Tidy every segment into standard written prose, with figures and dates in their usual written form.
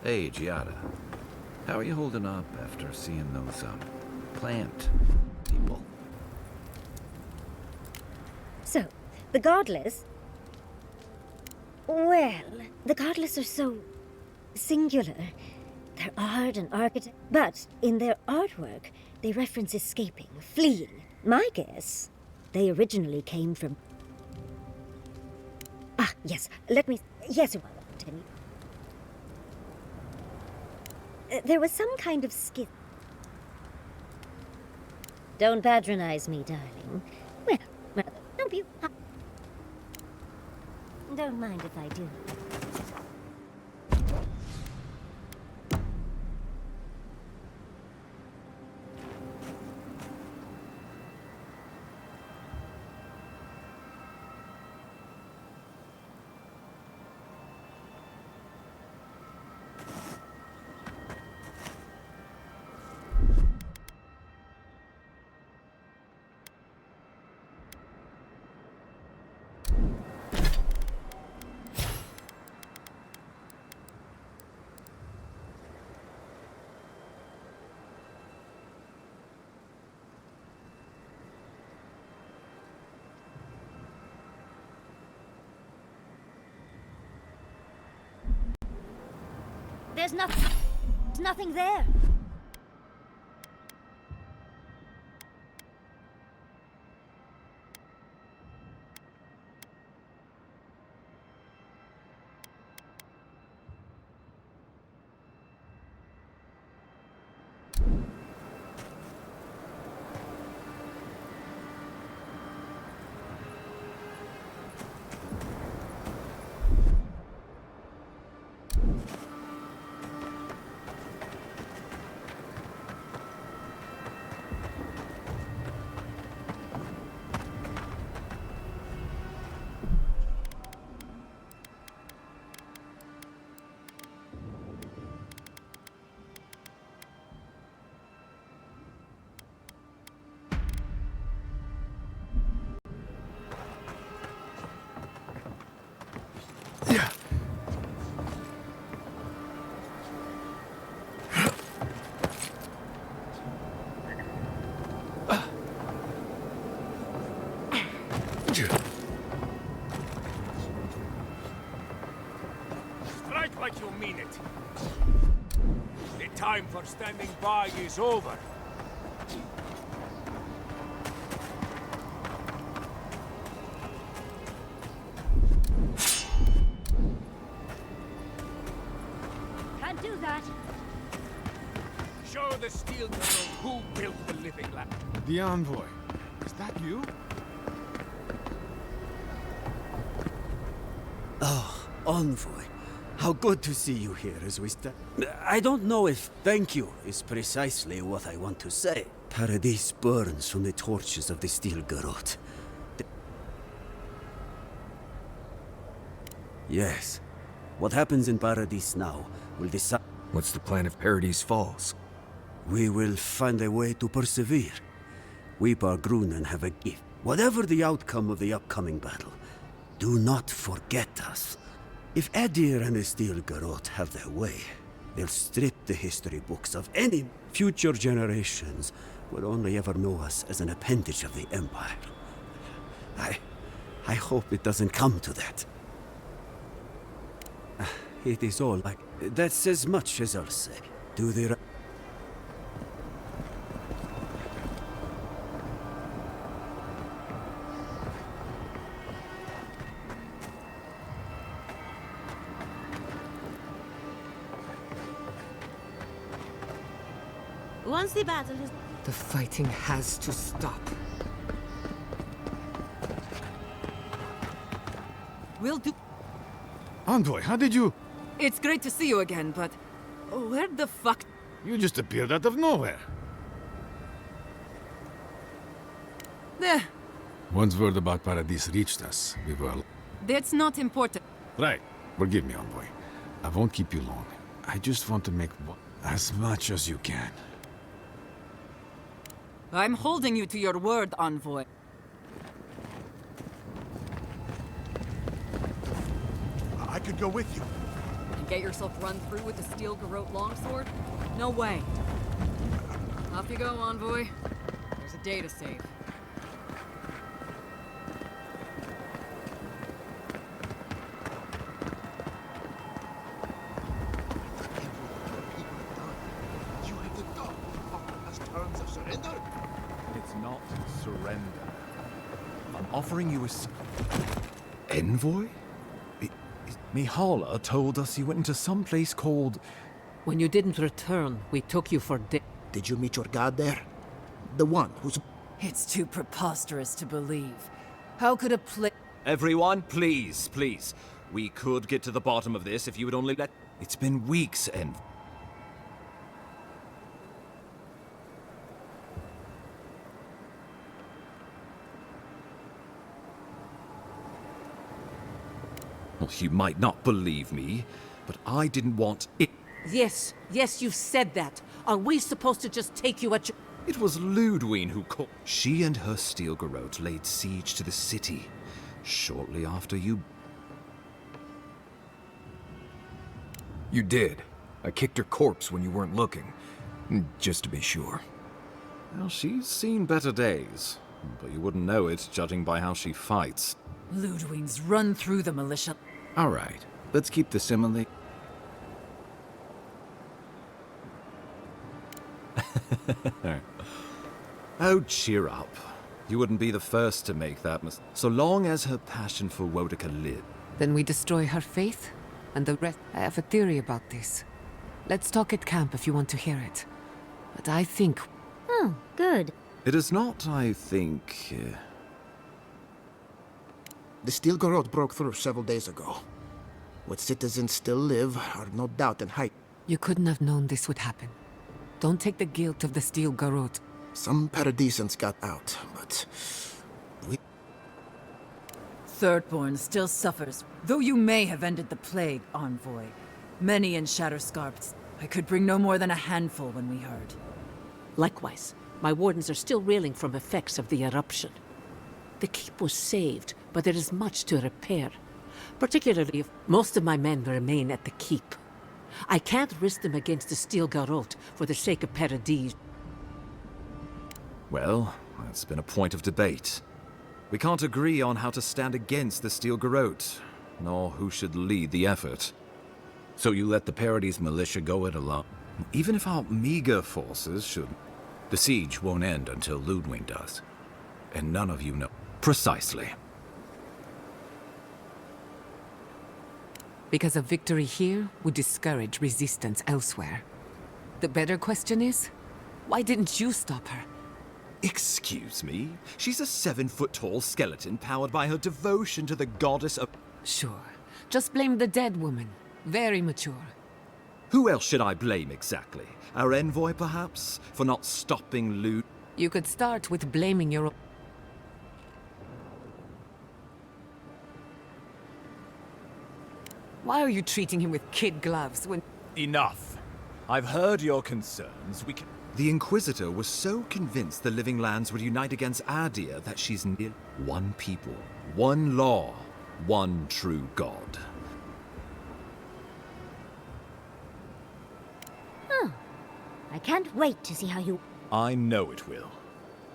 Hey, Giada. How are you holding up after seeing those, plant people? So, the Godless... Well, the Godless are so... singular. Their art and architecture... But in their artwork, they reference escaping, fleeing. My guess, they originally came from... Ah, yes, let me... Yes, well, tell me. There was some kind of skit... Don't patronize me, darling. Well, don't be... Don't mind if I do. There's nothing there. Strike like you mean it. The time for standing by is over. Can't do that. Show the steel girl who built the living lab. The envoy. Is that you? Oh, envoy. How good to see you here as we stand. I don't know if thank you is precisely what I want to say. Paradis burns from the torches of the steel garrote. Yes. What happens in Paradis now will decide... What's the plan if Paradis falls? We will find a way to persevere. We Bargrunen have a gift. Whatever the outcome of the upcoming battle, do not forget us. If Edir and the Steel Garrote have their way, they'll strip the history books of any future generations will only ever know us as an appendage of the Empire. I hope it doesn't come to that. It is all like... That's as much as I'll say. Do the... Once the battle is... The fighting has to stop. We'll do... Envoy, how did you... It's great to see you again, but... Where the fuck... You just appeared out of nowhere. There. Once word about Paradis reached us, we were... That's not important. Right. Forgive me, Envoy. I won't keep you long. I just want to make as much as you can. I'm holding you to your word, Envoy. I could go with you. Get yourself run through with a steel garrote longsword? No way. Off you go, envoy. There's a day to save. You have the dog as terms of surrender? It's not surrender. I'm offering you a... Envoy? Mihala told us you went into some place called... When you didn't return, we took you for dead. Did you meet your god there? The one who's... It's too preposterous to believe. How could a Everyone, please, please. We could get to the bottom of this if you would only let... It's been weeks, and... Well, you might not believe me, but I didn't want it. Yes, you've said that. Are we supposed to just take you at your... It was Ludwine who called. She and her steel garrote laid siege to the city shortly after you... You did. I kicked her corpse when you weren't looking. Just to be sure. Well, she's seen better days, but you wouldn't know it judging by how she fights. Ludwine's run through the militia. All right, let's keep the simile... Oh, cheer up. You wouldn't be the first to make that mistake. So long as her passion for Wodica lived. Then we destroy her faith, and the rest... I have a theory about this. Let's talk at camp if you want to hear it. But I think... Oh, good. It is not, I think... The steel garrote broke through several days ago. What citizens still live are no doubt in hiding. You couldn't have known this would happen. Don't take the guilt of the steel garrote. Some Paradisans got out, but... Thirdborn still suffers, though you may have ended the plague, envoy. Many in Shatterscarps. I could bring no more than a handful when we heard. Likewise, my wardens are still reeling from effects of the eruption. The keep was saved, but there is much to repair. Particularly if most of my men remain at the keep. I can't risk them against the steel garrote for the sake of Paradis. Well, that's been a point of debate. We can't agree on how to stand against the steel garrote, nor who should lead the effort. So you let the Paradis militia go it alone? Even if our meager forces should... The siege won't end until Ludwine does. And none of you know. Precisely. Because a victory here would discourage resistance elsewhere. The better question is, why didn't you stop her? Excuse me? She's a 7-foot-tall skeleton powered by her devotion to the goddess of... Sure. Just blame the dead woman. Very mature. Who else should I blame exactly? Our envoy, perhaps? For not stopping Lud... You could start with blaming your... Why are you treating him with kid gloves when... Enough. I've heard your concerns. We can... The Inquisitor was so convinced the Living Lands would unite against Adir that she's near one people, one law, one true god. I can't wait to see how you... I know it will.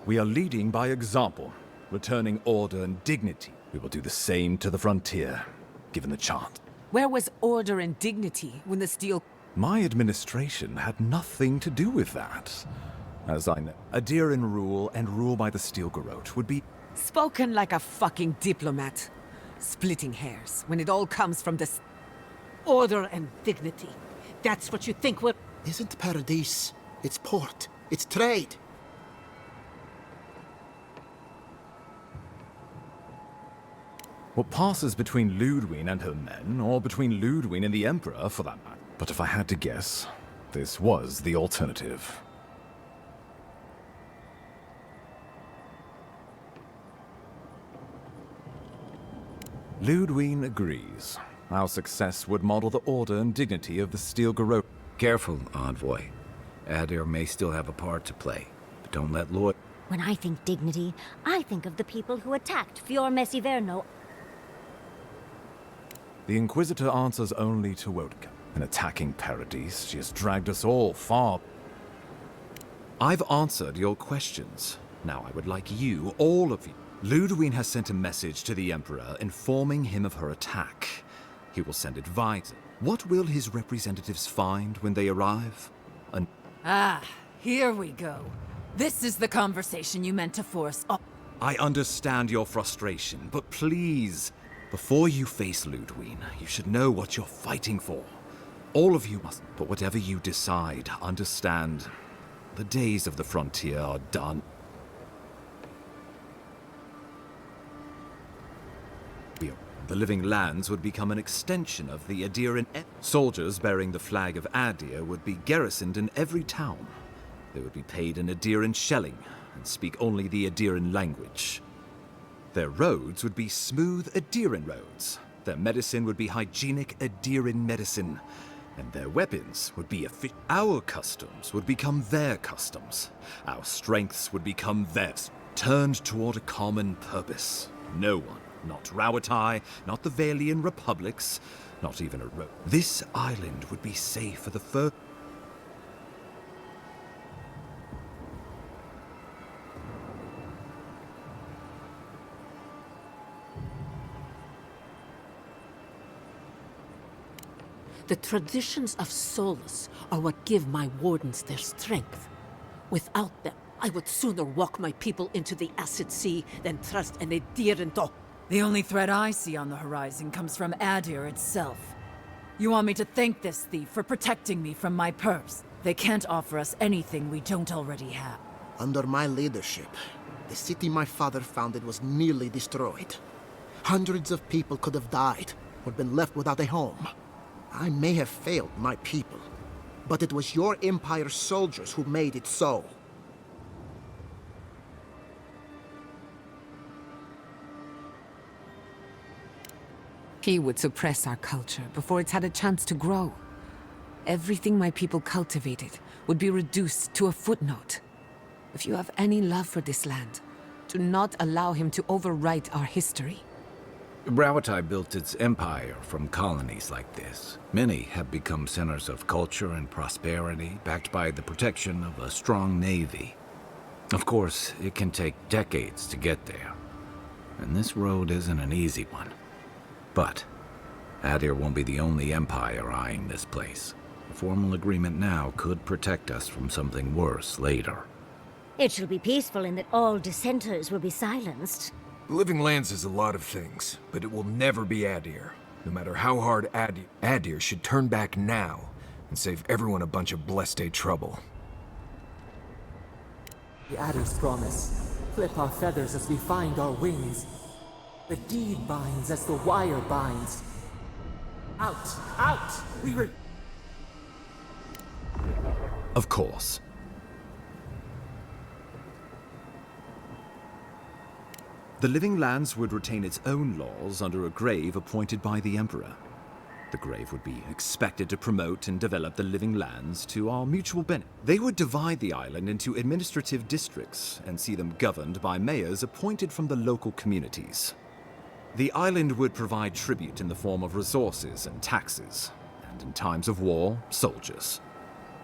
We are leading by example, returning order and dignity. We will do the same to the frontier, given the chance. Where was order and dignity when the steel... My administration had nothing to do with that. As I know, Adiran rule and rule by the steel garrote would be... Spoken like a fucking diplomat. Splitting hairs when it all comes from the... Order and dignity. That's what you think we're... Isn't Paradis? It's port. It's trade. What passes between Ludwine and her men, or between Ludwine and the Emperor, for that matter. But if I had to guess, this was the alternative. Ludwine agrees. Our success would model the order and dignity of the steel garrote. Careful, envoy. Adir may still have a part to play, but don't let Lloyd... When I think dignity, I think of the people who attacked Fior Messiverno. The Inquisitor answers only to Wodica. In attacking Paradis, she has dragged us all far. I've answered your questions. Now I would like you, all of you. Ludwig has sent a message to the Emperor informing him of her attack. He will send advice. What will his representatives find when they arrive? Here we go. This is the conversation you meant to force. Oh. I understand your frustration, but please, before you face Ludwig, you should know what you're fighting for. All of you must, but whatever you decide, understand, the days of the frontier are done. The Living Lands would become an extension of the Adiran. Soldiers bearing the flag of Adir would be garrisoned in every town. They would be paid in Adiran shelling and speak only the Adiran language. Their roads would be smooth Adiran roads. Their medicine would be hygienic Adiran medicine. And their weapons would be Our customs would become their customs. Our strengths would become theirs, turned toward a common purpose. No one, not Rawatai, not the Valian republics, not even a road. This island would be safe for the first. The traditions of Solus are what give my wardens their strength. Without them, I would sooner walk my people into the acid sea than trust an Adiran dog. The only threat I see on the horizon comes from Adir itself. You want me to thank this thief for protecting me from my purse? They can't offer us anything we don't already have. Under my leadership, the city my father founded was nearly destroyed. Hundreds of people could have died or been left without a home. I may have failed my people, but it was your Empire's soldiers who made it so. He would suppress our culture before it's had a chance to grow. Everything my people cultivated would be reduced to a footnote. If you have any love for this land, do not allow him to overwrite our history. Rawatai built its empire from colonies like this. Many have become centers of culture and prosperity, backed by the protection of a strong navy. Of course, it can take decades to get there. And this road isn't an easy one. But Adir won't be the only empire eyeing this place. A formal agreement now could protect us from something worse later. It shall be peaceful in that all dissenters will be silenced. The Living Lands is a lot of things, but it will never be Adir. No matter how hard Adir should turn back now and save everyone a bunch of blessed day trouble. The Adir's promise. Flip our feathers as we find our wings. The deed binds as the wire binds. Out! Out! We were... Of course. The Living Lands would retain its own laws under a grave appointed by the Emperor. The grave would be expected to promote and develop the Living Lands to our mutual benefit. They would divide the island into administrative districts and see them governed by mayors appointed from the local communities. The island would provide tribute in the form of resources and taxes, and in times of war, soldiers.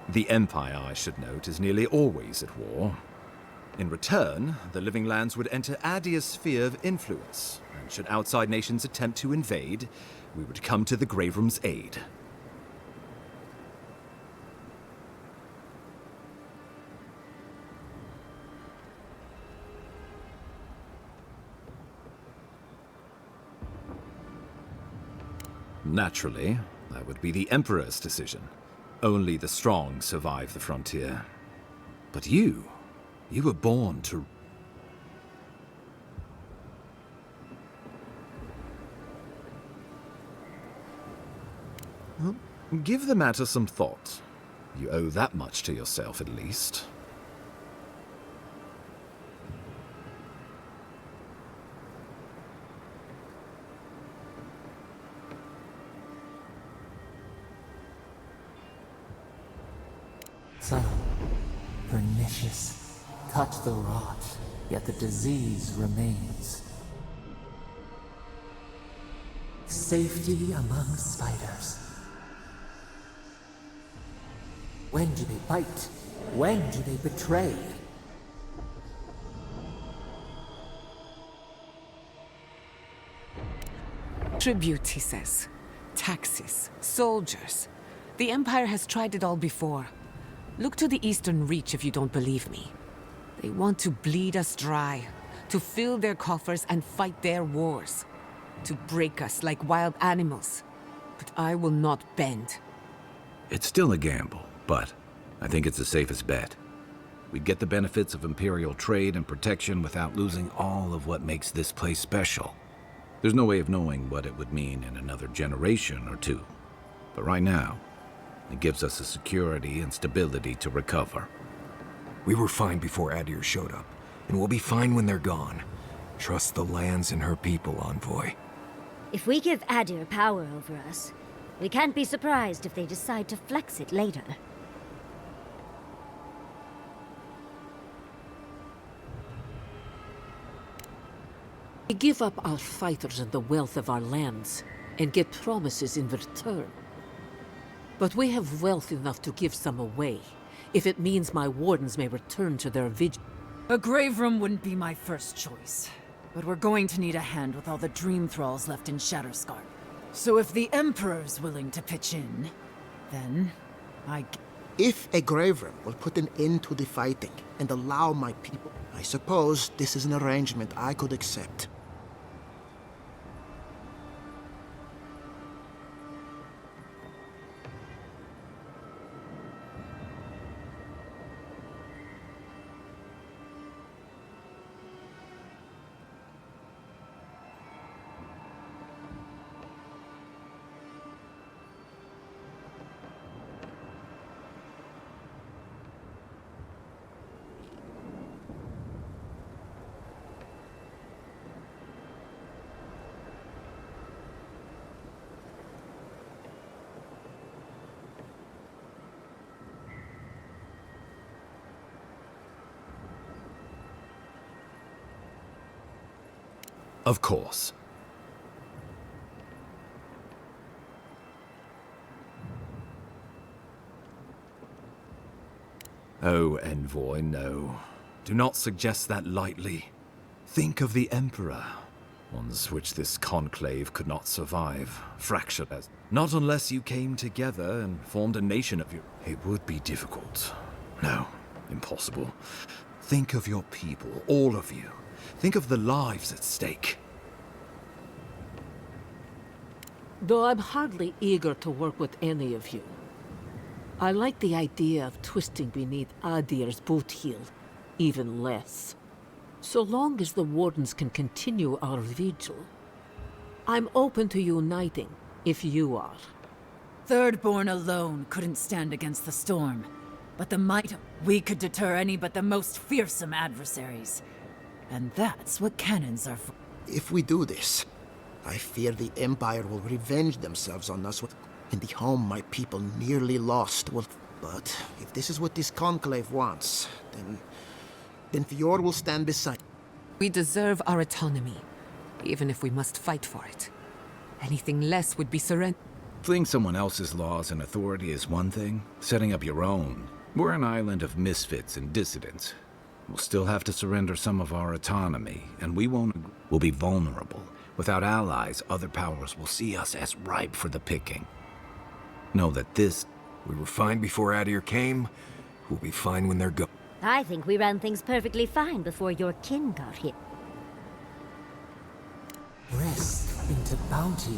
The Empire, I should note, is nearly always at war. In return, the Living Lands would enter Adir's sphere of influence, and should outside nations attempt to invade, we would come to the Grave Room's aid. Naturally, that would be the Emperor's decision. Only the strong survive the frontier. But you were born to... Well, give the matter some thought. You owe that much to yourself, at least. Subtle, pernicious. Touch the rot, yet the disease remains. Safety among spiders. When do they bite? When do they betray? Tribute, he says. Taxes. Soldiers. The Empire has tried it all before. Look to the Eastern Reach if you don't believe me. They want to bleed us dry, to fill their coffers and fight their wars, to break us like wild animals. But I will not bend. It's still a gamble, but I think it's the safest bet. We'd get the benefits of Imperial trade and protection without losing all of what makes this place special. There's no way of knowing what it would mean in another generation or two. But right now, it gives us the security and stability to recover. We were fine before Adir showed up, and we'll be fine when they're gone. Trust the lands and her people, Envoy. If we give Adir power over us, we can't be surprised if they decide to flex it later. We give up our fighters and the wealth of our lands, and get promises in return. But we have wealth enough to give some away, if it means my wardens may return to their vigil. A grave room wouldn't be my first choice, but we're going to need a hand with all the dream thralls left in Shatterscarp. So if the Emperor's willing to pitch in, then If a grave room will put an end to the fighting and allow my people, I suppose this is an arrangement I could accept. Of course. Oh, Envoy, no. Do not suggest that lightly. Think of the Emperor. Ones which this conclave could not survive, fractured as... Not unless you came together and formed a nation of your... It would be difficult. No, impossible. Think of your people, all of you. Think of the lives at stake. Though I'm hardly eager to work with any of you, I like the idea of twisting beneath Adir's boot heel even less. So long as the Wardens can continue our vigil, I'm open to uniting, if you are. Thirdborn alone couldn't stand against the storm, but the might we could deter any but the most fearsome adversaries. And that's what cannons are for. If we do this, I fear the Empire will revenge themselves on us in the home my people nearly lost. Well, but if this is what this conclave wants, then Fior will stand beside. We deserve our autonomy, even if we must fight for it. Anything less would be surrender. Fleeing someone else's laws and authority is one thing. Setting up your own. We're an island of misfits and dissidents. We'll still have to surrender some of our autonomy, and we'll be vulnerable. Without allies, other powers will see us as ripe for the picking. Know that this... We were fine before Adir came. We'll be fine when they're gone. I think we ran things perfectly fine before your kin got here. Rest into bounty.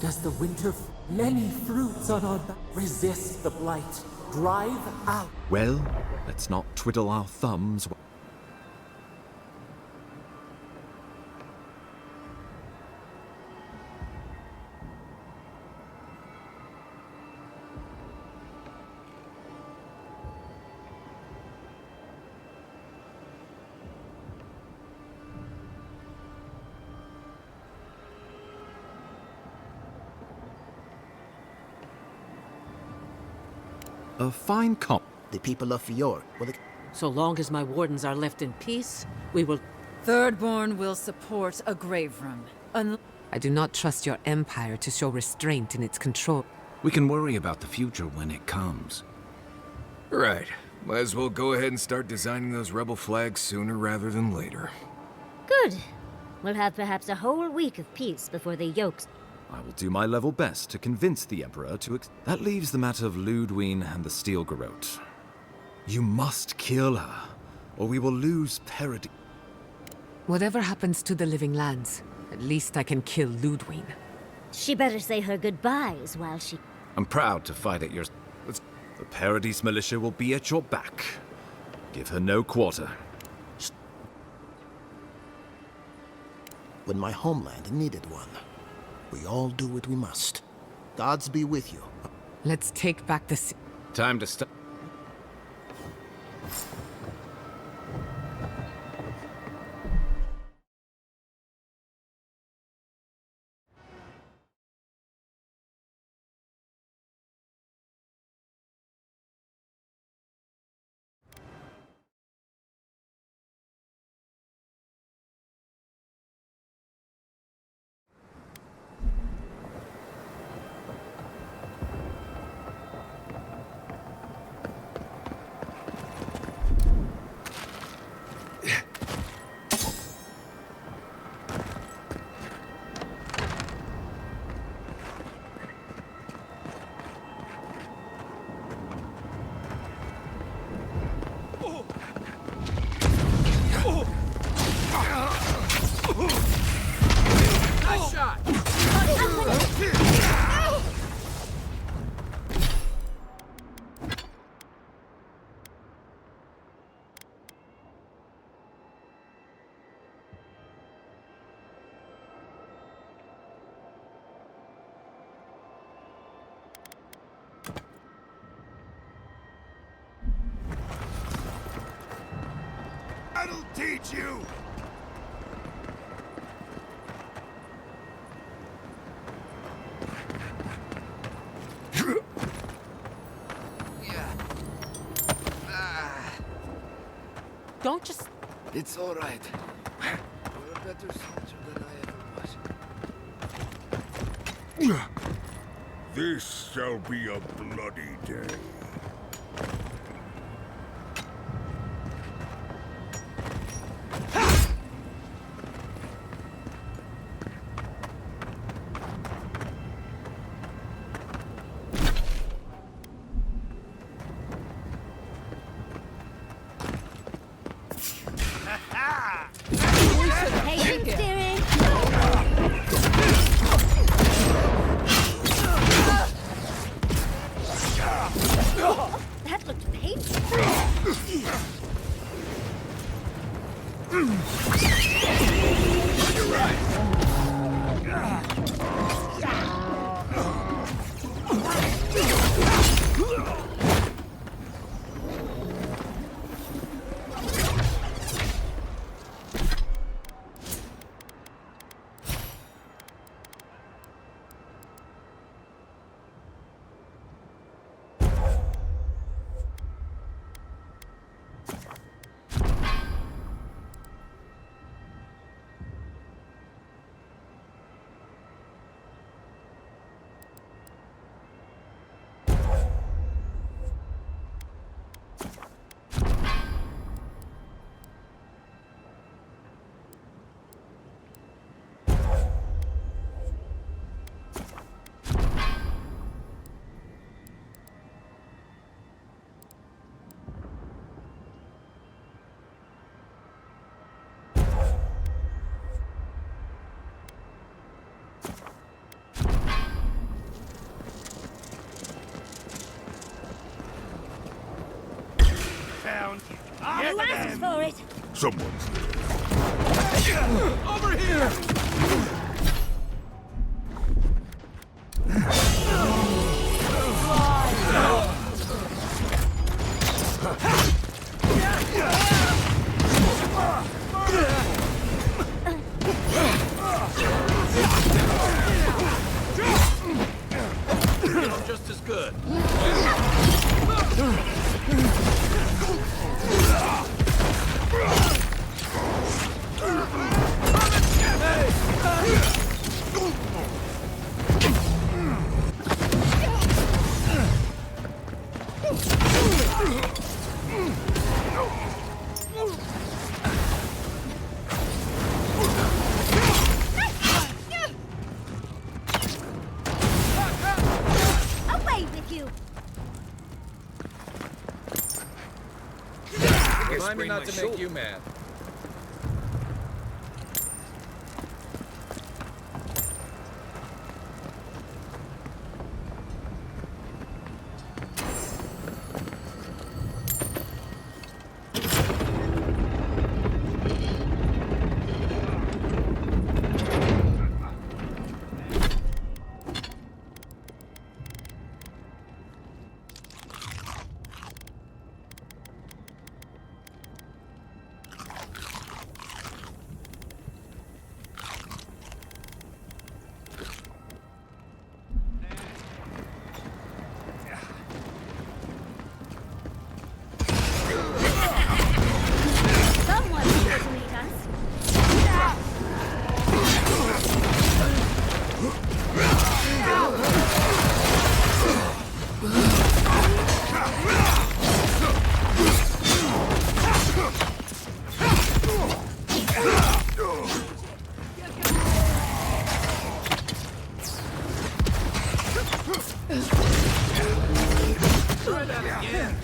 Does the winter many fruits on our back resist the blight? Drive out. Well, let's not twiddle our thumbs. A fine comp. The people of Fior will... So long as my wardens are left in peace, we will... Thirdborn will support a grave room. I do not trust your empire to show restraint in its control. We can worry about the future when it comes. Right. Might as well go ahead and start designing those rebel flags sooner rather than later. Good. We'll have perhaps a whole week of peace before the yokes. I will do my level best to convince the Emperor to That leaves the matter of Ludwine and the Steel Garrote. You must kill her, or we will lose Paradis. Whatever happens to the living lands, at least I can kill Ludwine. She better say her goodbyes while she... I'm proud to fight at your... The Paradis militia will be at your back. Give her no quarter. When my homeland needed one, we all do what we must. Gods be with you. Let's take back the... Time to stop. That'll teach you! Don't just... It's all right. You're a better soldier than I ever was. This shall be a bloody day. Patience, dearie! That looked painful. You're right. You asked for it! Someone's Over here! Just as good. Hey! Remind me sprain not my to shoulder. make you mad. Someone here to meet us. Try that again.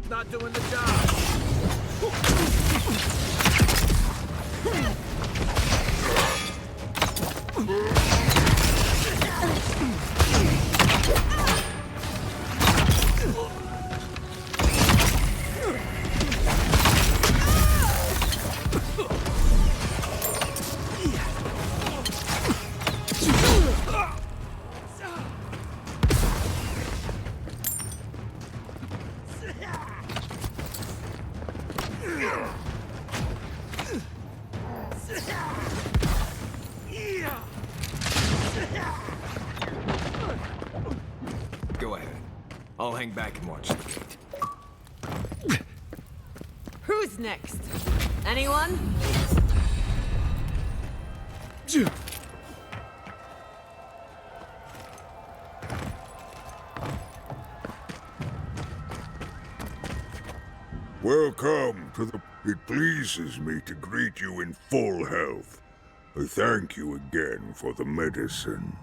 Not doing the job. Go ahead. I'll hang back and watch the gate. Who's next? Anyone? Welcome to the... It pleases me to greet you in full health. I thank you again for the medicine.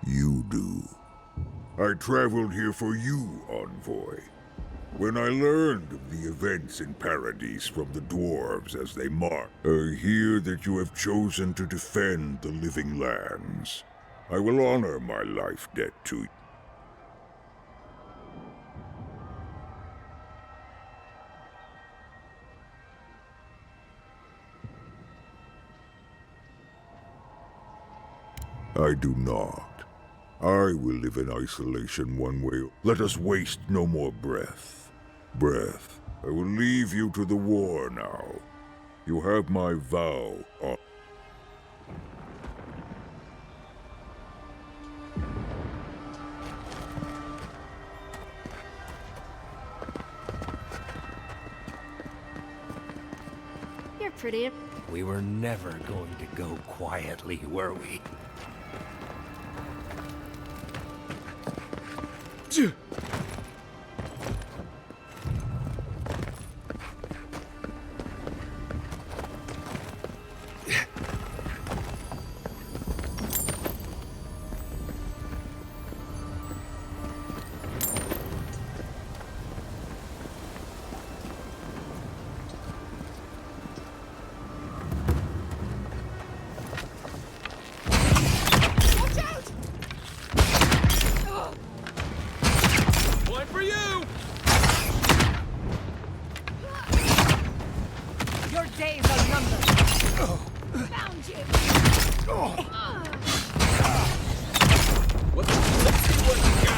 You do. I traveled here for you, Envoy. When I learned of the events in Paradis from the dwarves as they march, I hear that you have chosen to defend the living lands. I will honor my life debt to you. I do not. I will live in isolation one way. Let us waste no more breath. Breath. I will leave you to the war now. You have my vow on... You're pretty. We were never going to go quietly, were we? One for you! Your days are numbered. Found you. Let's see what you got.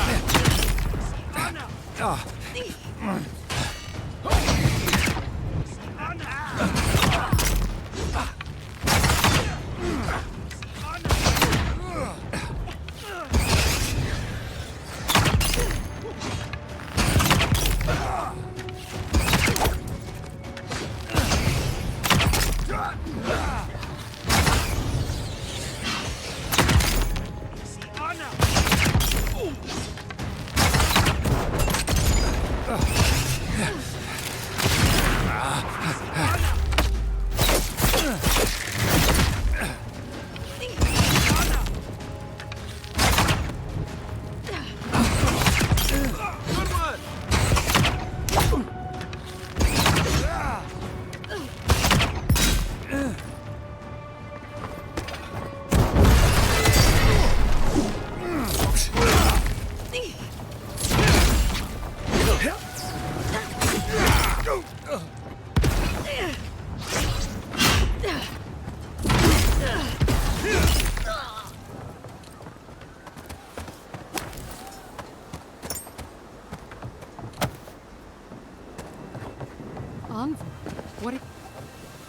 What?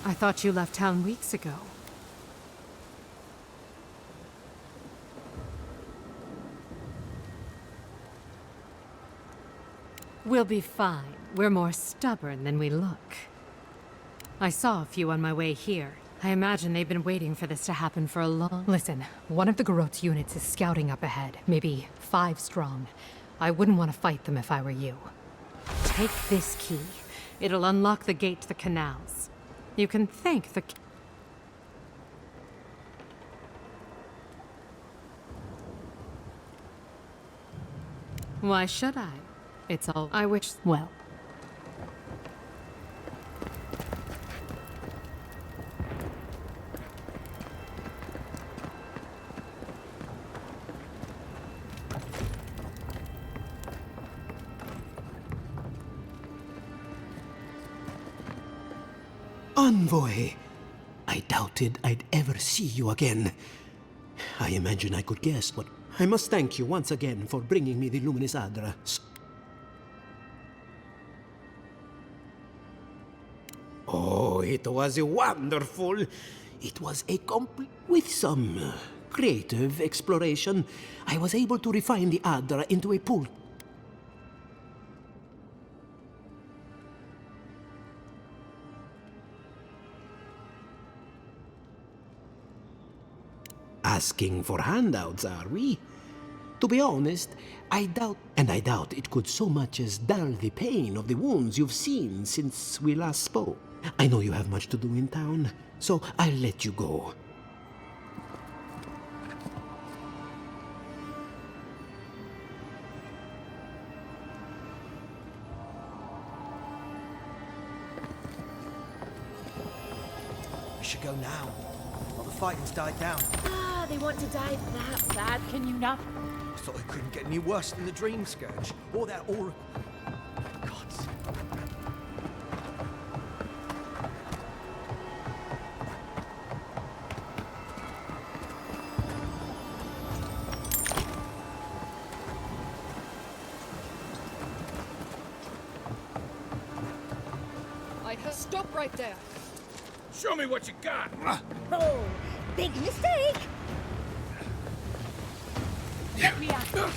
I thought you left town weeks ago. We'll be fine. We're more stubborn than we look. I saw a few on my way here. I imagine they've been waiting for this to happen for a long... Listen, one of the Garot's units is scouting up ahead, maybe 5 strong. I wouldn't want to fight them if I were you. Take this key. It'll unlock the gate to the canals. You can thank the... Why should I? It's all... I wish... well... Envoy! I doubted I'd ever see you again. I imagine I could guess, but I must thank you once again for bringing me the Luminous Adra. Oh, it was wonderful. It was a complete... With some creative exploration, I was able to refine the Adra into a pool. Asking for handouts, are we? To be honest, I doubt it could so much as dull the pain of the wounds you've seen since we last spoke. I know you have much to do in town, so I'll let you go. We should go now, while the fighting's died down. Ah, they want to die that bad, can you not? I thought it couldn't get any worse than the Dream Scourge, or that Oracle. Gods. Stop right there! Show me what you got! Oh, big mistake! Let me out!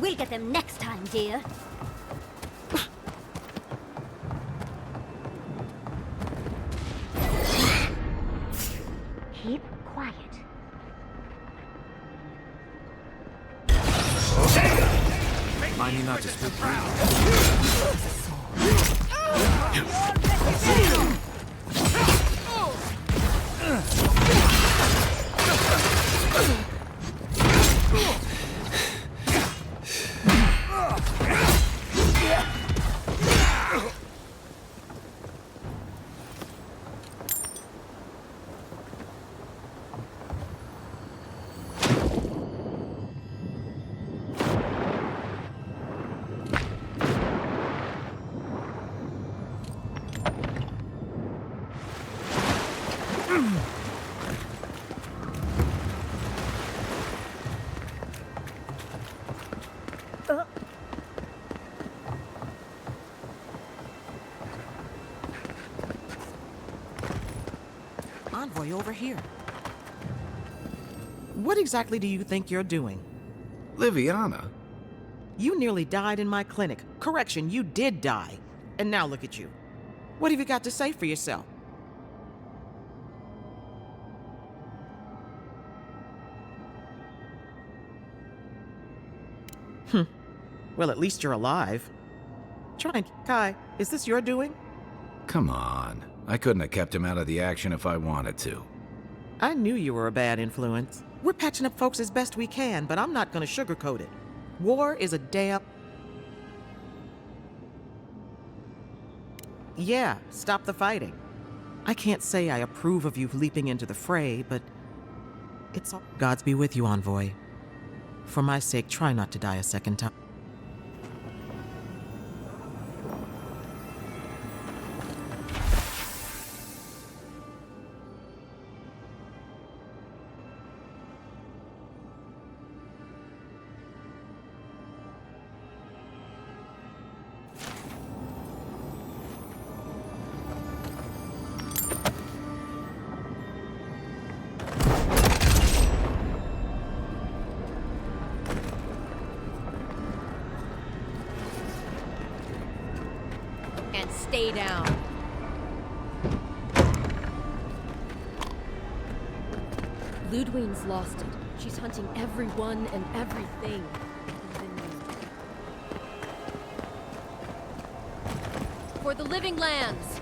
We'll get them next time, dear. Keep quiet. Mind you not to speak. Envoy over here. What exactly do you think you're doing? Liviana? You nearly died in my clinic. Correction, you did die. And now look at you. What have you got to say for yourself? Well, at least you're alive. Try and... Kai, is this your doing? Come on. I couldn't have kept him out of the action if I wanted to. I knew you were a bad influence. We're patching up folks as best we can, but I'm not gonna sugarcoat it. War is a damn... Yeah, stop the fighting. I can't say I approve of you leaping into the fray, but it's all. Gods be with you, Envoy. For my sake, try not to die a second time. And stay down. Ludwine's lost it. She's hunting everyone and everything. Even you. For the living lands!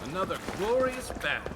Another glorious battle.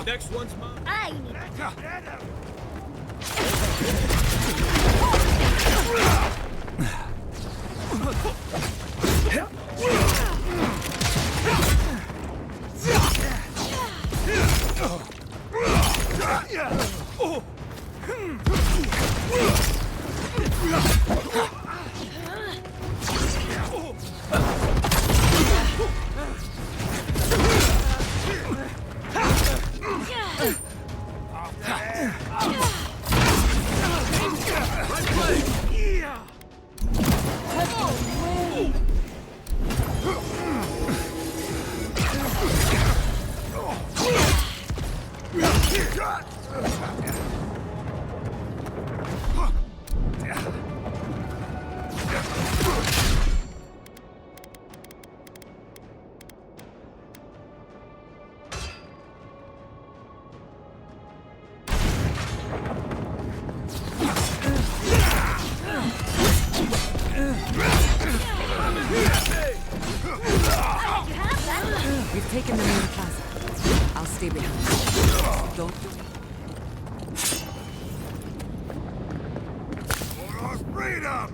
Next one's mine. I need We've taken the main plaza. I'll stay behind. Don't do it. Freedom!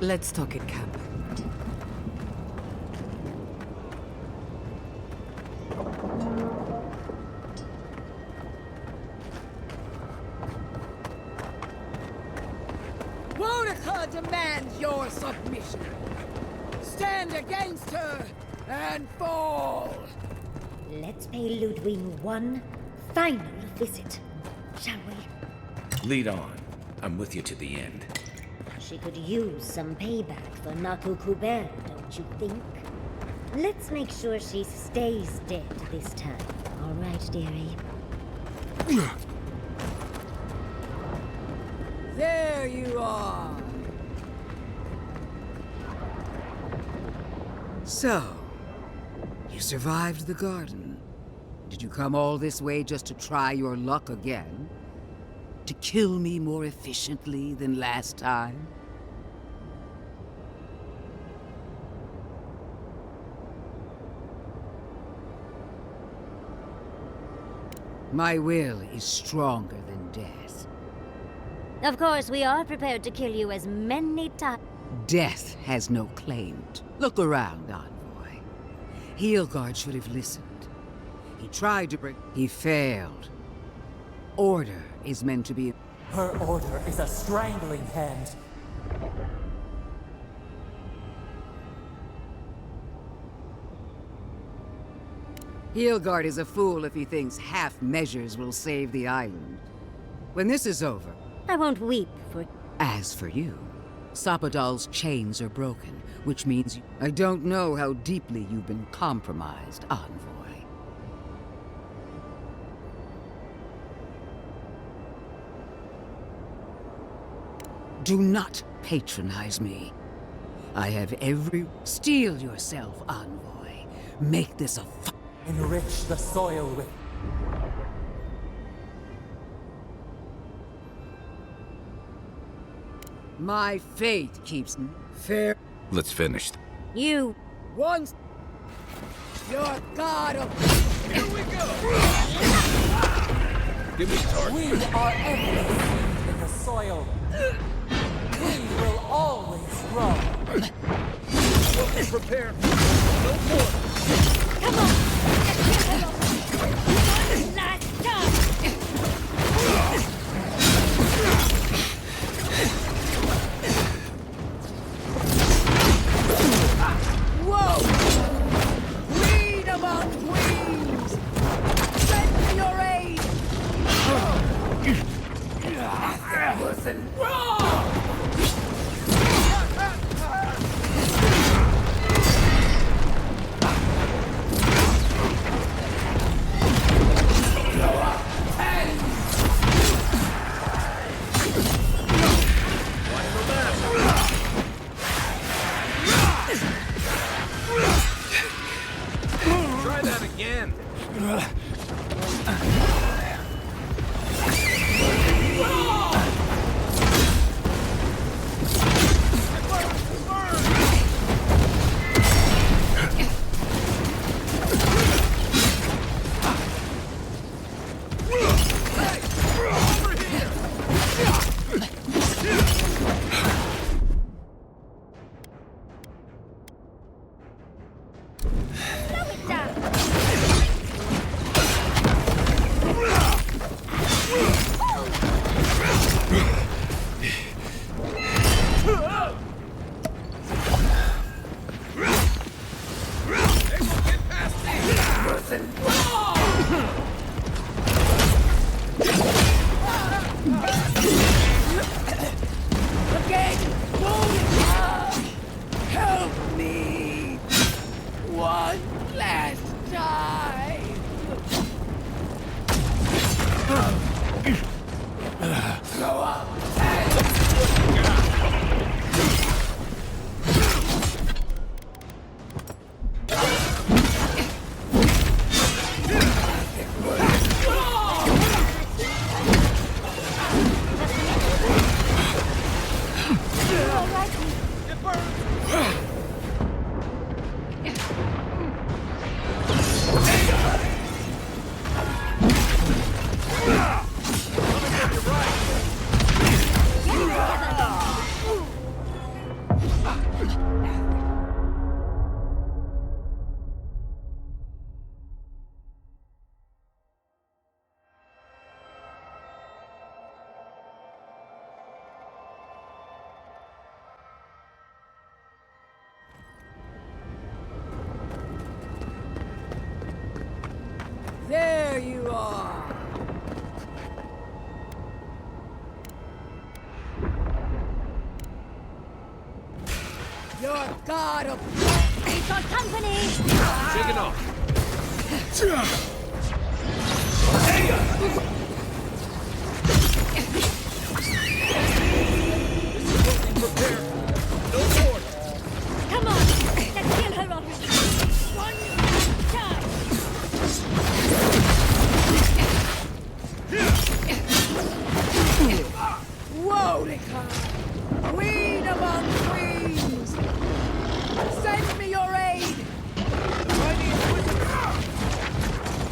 Let's talk at camp. Wodeha demands your submission. Stand against her and fall. Let's pay Ludwig one final visit, shall we? Lead on. I'm with you to the end. She could use some payback for Naku Kuber, don't you think? Let's make sure she stays dead this time. All right, dearie? There you are. So, you survived the garden. Did you come all this way just to try your luck again? To kill me more efficiently than last time? My will is stronger than death. Of course, we are prepared to kill you as many times. Death has no claim. Look around, Envoy. Heelguard should have listened. He tried to bring... He failed. Order is meant to be... Her order is a strangling hand. Heelguard is a fool if he thinks half measures will save the island. When this is over... I won't weep for... As for you, Sapadal's chains are broken, which means you... I don't know how deeply you've been compromised, Envoy. Do not patronize me. I have every... Steel yourself, Envoy. Make this a... Enrich the soil with... My faith keeps me fair. Let's finish. You... Once... Your god of... Here we go! Give me target. We are everything in the soil. We will always grow. We'll be prepared. No more. Come on! One last time! Whoa! Queen among queens! Send me your aid! Listen, Try that again. help me! One last time! Go up! There you are! Your god of... We've got company! Shake it off. Prepare. No more. Come on! Let's kill her already! One time! Queen among queens! Send me your aid! The mighty Inquisitor!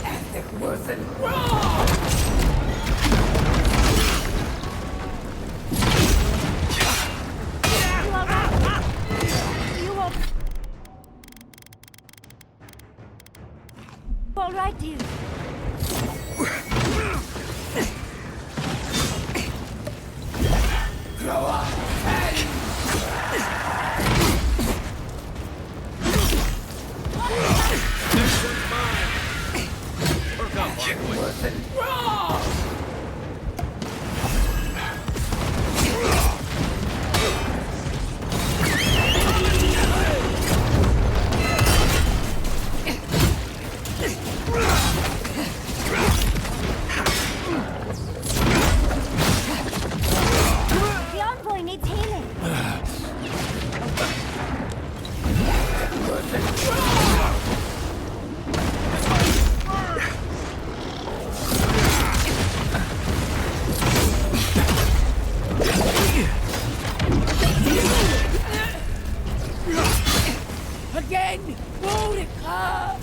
Ethic worth and wrong! All right, dude. Throw up! Next one's mine! Work up, Envoy. Wrong! The envoy needs healing. Again! Boudica!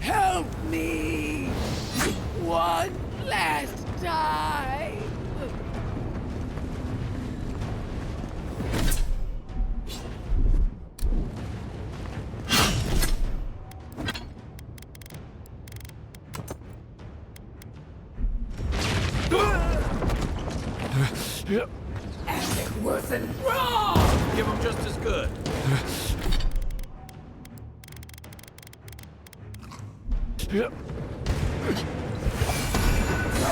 Help me! One last time! Ethic worth and wrong! Give him just as good. Throw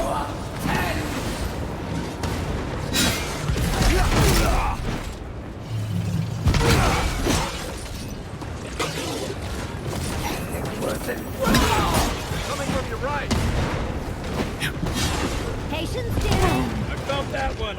up! Ten! Ethic worth and wrong! Coming from your right. Patience, dear. I felt that one.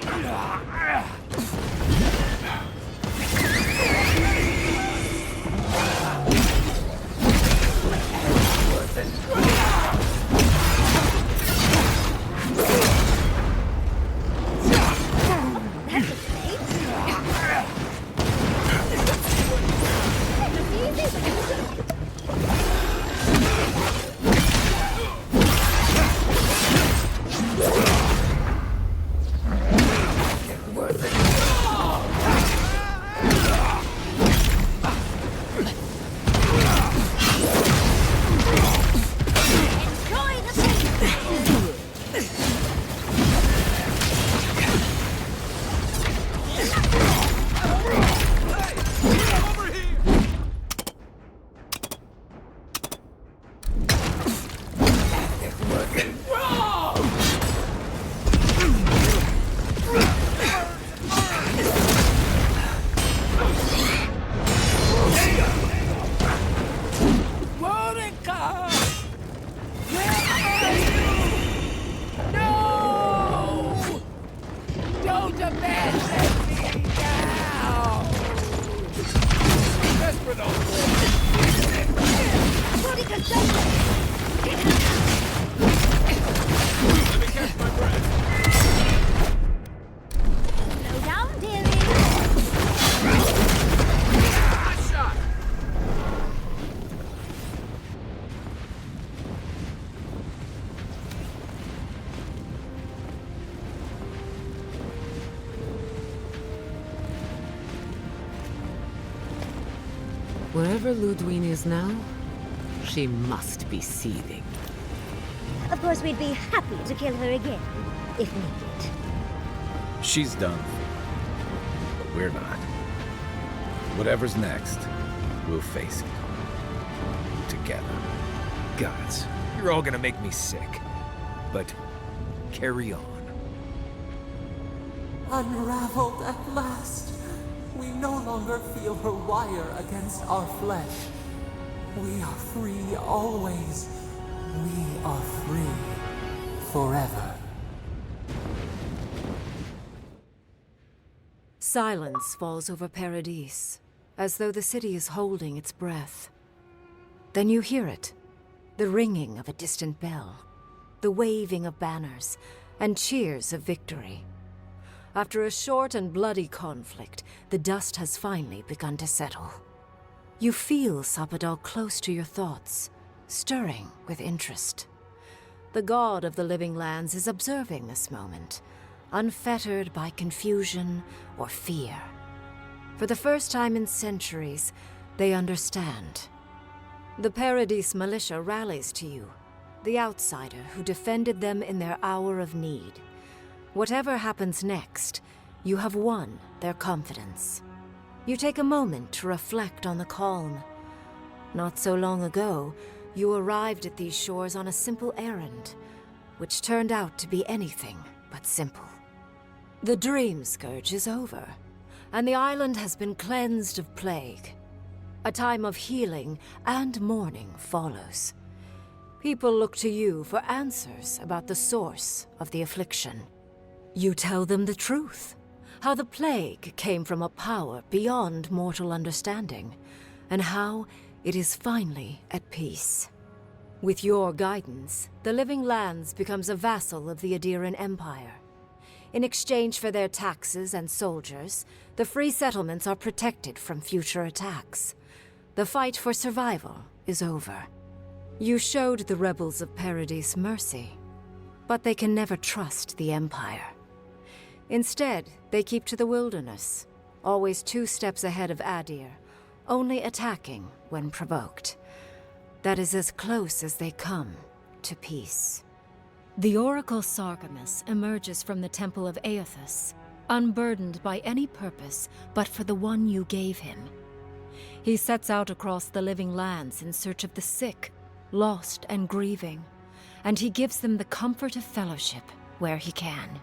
Wherever Ludwig is now, she must be seething. Of course, we'd be happy to kill her again, if needed. She's done. But we're not. Whatever's next, we'll face it. Together. Gods, you're all gonna make me sick. But carry on. Unraveled at last. We no longer feel her wire against our flesh. We are free always. We are free forever. Silence falls over Paradis, as though the city is holding its breath. Then you hear it, the ringing of a distant bell, the waving of banners, and cheers of victory. After a short and bloody conflict, the dust has finally begun to settle. You feel Sapadal close to your thoughts, stirring with interest. The god of the living lands is observing this moment, unfettered by confusion or fear. For the first time in centuries, they understand. The Paradis militia rallies to you, the outsider who defended them in their hour of need. Whatever happens next, you have won their confidence. You take a moment to reflect on the calm. Not so long ago, you arrived at these shores on a simple errand, which turned out to be anything but simple. The Dream Scourge is over, and the island has been cleansed of plague. A time of healing and mourning follows. People look to you for answers about the source of the affliction. You tell them the truth, how the plague came from a power beyond mortal understanding, and how it is finally at peace. With your guidance, the Living Lands becomes a vassal of the Adiran Empire. In exchange for their taxes and soldiers, the free settlements are protected from future attacks. The fight for survival is over. You showed the rebels of Paradis mercy, but they can never trust the Empire. Instead, they keep to the wilderness, always 2 steps ahead of Adir, only attacking when provoked. That is as close as they come to peace. The Oracle Sargamus emerges from the Temple of Aethys, unburdened by any purpose but for the one you gave him. He sets out across the living lands in search of the sick, lost and grieving, and he gives them the comfort of fellowship where he can.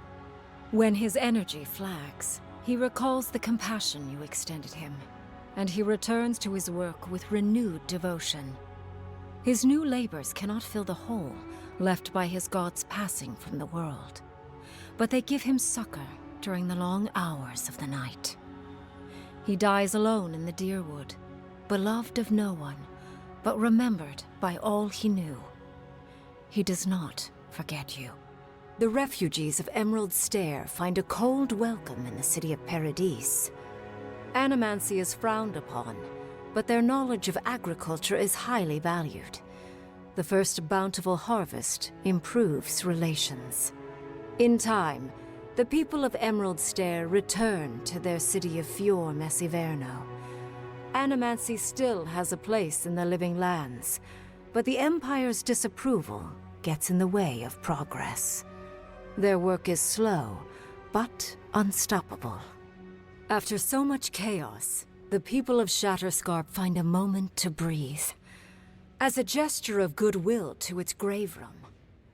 When his energy flags, he recalls the compassion you extended him, and he returns to his work with renewed devotion. His new labors cannot fill the hole left by his god's passing from the world, but they give him succor during the long hours of the night. He dies alone in the Deerwood, beloved of no one, but remembered by all he knew. He does not forget you. The refugees of Emerald Stair find a cold welcome in the city of Paradis. Animancy is frowned upon, but their knowledge of agriculture is highly valued. The first bountiful harvest improves relations. In time, the people of Emerald Stair return to their city of Fior Messiverno. Animancy still has a place in the living lands, but the Empire's disapproval gets in the way of progress. Their work is slow, but unstoppable. After so much chaos, the people of Shatterscarp find a moment to breathe. As a gesture of goodwill to its grave room,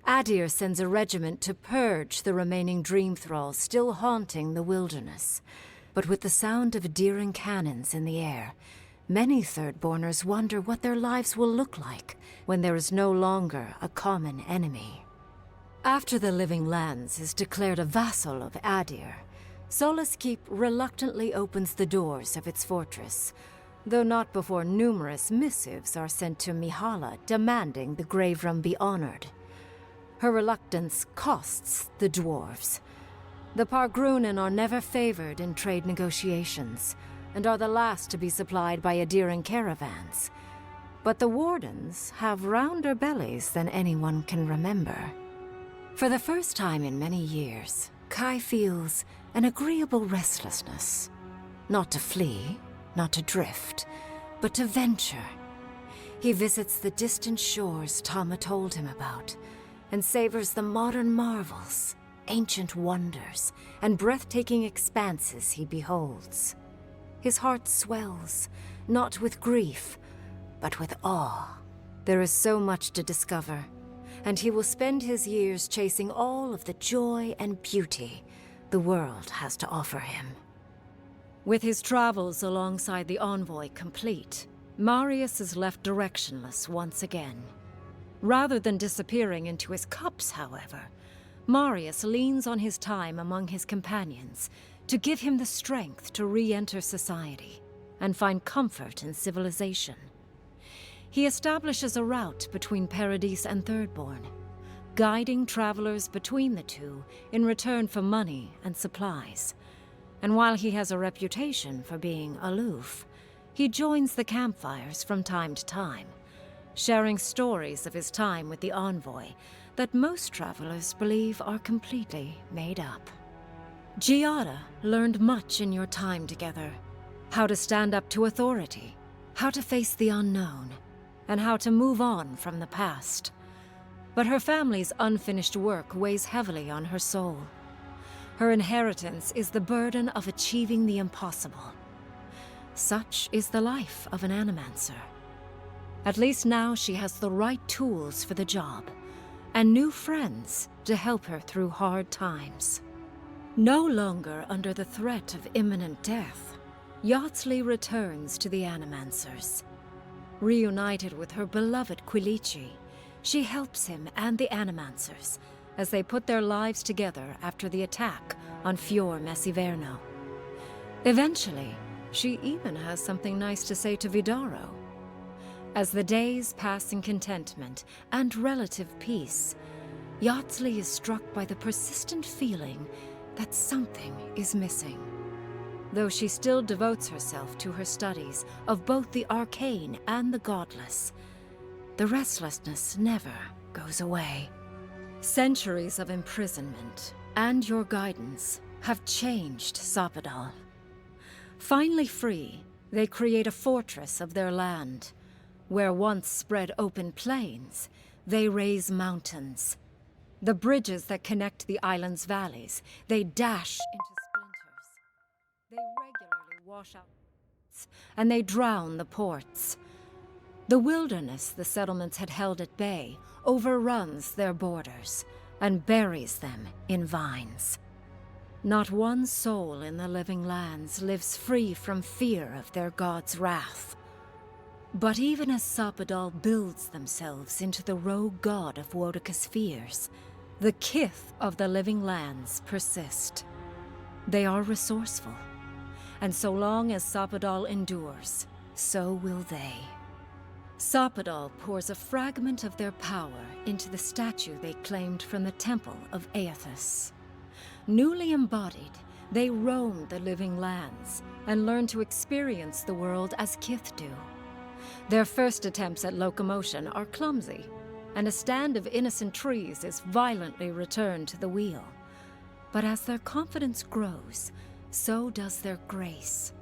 Adir sends a regiment to purge the remaining dream thralls still haunting the wilderness. But with the sound of Adiran cannons in the air, many Thirdborners wonder what their lives will look like when there is no longer a common enemy. After the Living Lands is declared a vassal of Adir, Solace Keep reluctantly opens the doors of its fortress, though not before numerous missives are sent to Mihala demanding the grave room be honored. Her reluctance costs the dwarves. The Pargrunen are never favored in trade negotiations, and are the last to be supplied by Adiran caravans. But the Wardens have rounder bellies than anyone can remember. For the first time in many years, Kai feels an agreeable restlessness. Not to flee, not to drift, but to venture. He visits the distant shores Tama told him about, and savors the modern marvels, ancient wonders, and breathtaking expanses he beholds. His heart swells, not with grief, but with awe. There is so much to discover, and he will spend his years chasing all of the joy and beauty the world has to offer him. With his travels alongside the envoy complete, Marius is left directionless once again. Rather than disappearing into his cups, however, Marius leans on his time among his companions to give him the strength to re-enter society and find comfort in civilization. He establishes a route between Paradis and Thirdborn, guiding travelers between the two in return for money and supplies. And while he has a reputation for being aloof, he joins the campfires from time to time, sharing stories of his time with the envoy that most travelers believe are completely made up. Giada learned much in your time together. How to stand up to authority, how to face the unknown, and how to move on from the past. But her family's unfinished work weighs heavily on her soul. Her inheritance is the burden of achieving the impossible. Such is the life of an animancer. At least now she has the right tools for the job, and new friends to help her through hard times. No longer under the threat of imminent death, Yatsley returns to the Animancers. Reunited with her beloved Quilici, she helps him and the Animancers as they put their lives together after the attack on Fior Messiverno. Eventually, she even has something nice to say to Vidaro. As the days pass in contentment and relative peace, Yatsley is struck by the persistent feeling that something is missing. Though she still devotes herself to her studies of both the arcane and the godless, the restlessness never goes away. Centuries of imprisonment and your guidance have changed Sapadal. Finally free, they create a fortress of their land. Where once spread open plains, they raise mountains. The bridges that connect the island's valleys, they dash into splinters. They regularly wash out and they drown the ports. The wilderness the settlements had held at bay overruns their borders and buries them in vines. Not one soul in the living lands lives free from fear of their god's wrath. But even as Sapadal builds themselves into the rogue god of Woedica's fears, the kith of the living lands persist. They are resourceful, and so long as Sapadal endures, so will they. Sapadal pours a fragment of their power into the statue they claimed from the temple of Aethys. Newly embodied, they roam the living lands and learn to experience the world as kith do. Their first attempts at locomotion are clumsy, and a stand of innocent trees is violently returned to the wheel. But as their confidence grows, so does their grace.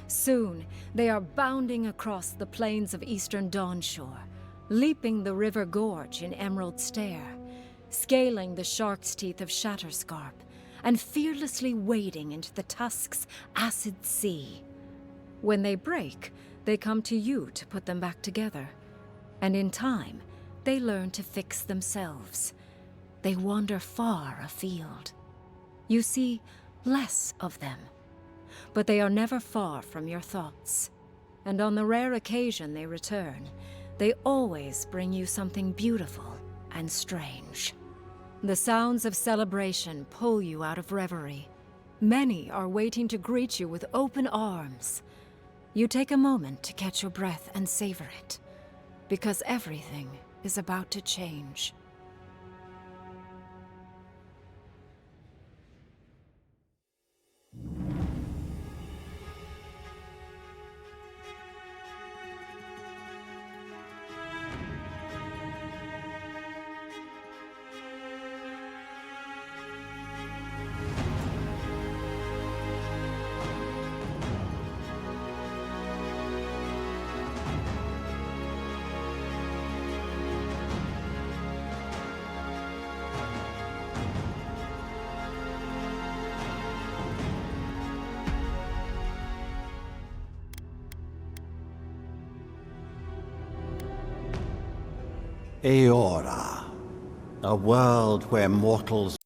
Soon, they are bounding across the plains of eastern Dawnshore, leaping the river gorge in Emerald Stair, scaling the shark's teeth of Shatterscarp, and fearlessly wading into the Tusk's acid sea. When they break, they come to you to put them back together. And in time, they learn to fix themselves. They wander far afield. You see less of them, but they are never far from your thoughts. And on the rare occasion they return, they always bring you something beautiful and strange. The sounds of celebration pull you out of reverie. Many are waiting to greet you with open arms. You take a moment to catch your breath and savor it, because everything is about to change. Aora. A world where mortals